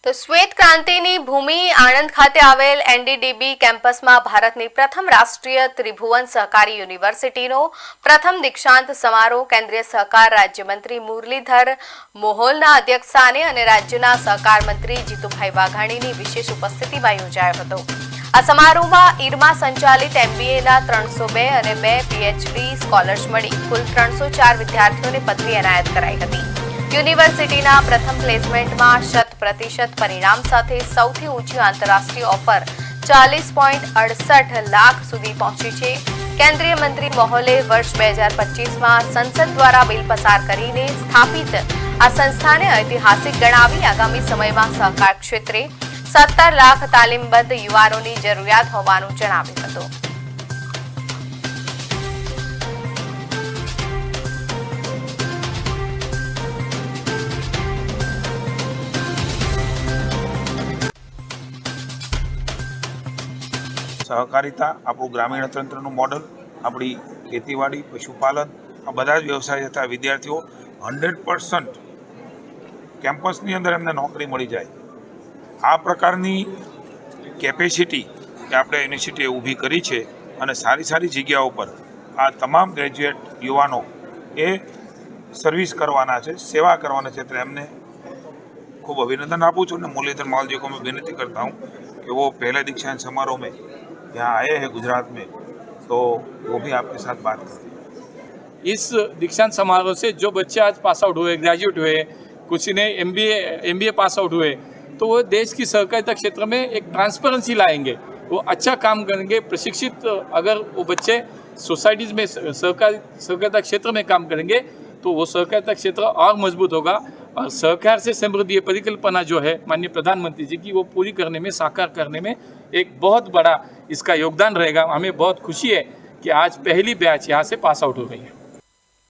તો શ્વેત ક્રાંતિની ભૂમિ આણંદ ખાતે આવેલ એનડીડીબી કેમ્પસમાં ભારતની પ્રથમ રાષ્ટ્રીય ત્રિભુવન સહકારી યુનિવર્સિટીનો પ્રથમ દીક્ષાંત સમારોહ કેન્દ્રીય સહકાર રાજ્યમંત્રી મુરલીધર મોહોલના અધ્યક્ષસ્થાને અને રાજ્યના સહકાર મંત્રી જીતુભાઈ વાઘાણીની વિશેષ ઉપસ્થિતિમાં યોજાયો હતો। આ સમારોહમાં ઈરમા સંચાલિત એમબીએના 302 અને 2 પીએચડી સ્કોલર્સ મળી કુલ 304 વિદ્યાર્થીઓને પદવી એનાયત કરાઈ હતી। યુનિવર્સિટીના પ્રથમ પ્લેસમેન્ટમાં 100% પરિણામ સાથે સૌથી ઊંચી આંતરરાષ્ટ્રીય ઓફર 40.68 લાખ સુધી પહોંચી છે। કેન્દ્રીય મંત્રી મોહોલે વર્ષ 2025માં સંસદ દ્વારા બિલ પસાર કરીને સ્થાપિત આ સંસ્થાને ઐતિહાસિક ગણાવી આગામી સમયમાં સહકાર ક્ષેત્રે 17 લાખ તાલીમબદ્ધ યુવાનોની જરૂરિયાત હોવાનું જણાવ્યું હતું। सहकारिता આપણું ગ્રામીણ તંત્રનું મોડલ, આપણી ખેતીવાડી, પશુપાલન, આ બધા જ વ્યવસાય થતા વિદ્યાર્થીઓ 100% કેમ્પસની અંદર એમને નોકરી મળી જાય આ પ્રકારની કેપેસિટી કે આપણે યુનિવર્સિટીએ ઊભી કરી છે અને સારી સારી જગ્યાઓ પર આ તમામ ગ્રેજ્યુએટ યુવાનો એ સર્વિસ કરવાના છે, સેવા કરવાના છે। એટલે એમને खूब अभिनंदन आपू छूँ। मुरलीधर मोहोल जी को मैं विनती करता हूँ कि वो पहले दीक्षांत समारोह में यहाँ आए हैं गुजरात में, तो वो भी आपके साथ बात करें। इस दीक्षांत समारोह से जो बच्चे आज पास आउट हुए, ग्रेजुएट हुए, कुछ ने एमबीए पास आउट हुए, तो वो देश की सहकारिता क्षेत्र में एक ट्रांसपेरेंसी लाएंगे, वो अच्छा काम करेंगे। प्रशिक्षित अगर वो बच्चे सोसाइटीज़ में सहकारिता क्षेत्र में काम करेंगे तो वो सहकारिता क्षेत्र और मजबूत होगा और सहकार से समृद्धि परिकल्पना जो है माननीय प्रधानमंत्री जी की, वो पूरी करने में, साकार करने में एक बहुत बड़ा इसका योगदान रहेगा। हमें बहुत खुशी है कि आज पहली बैच यहाँ से पास आउट हो गई है।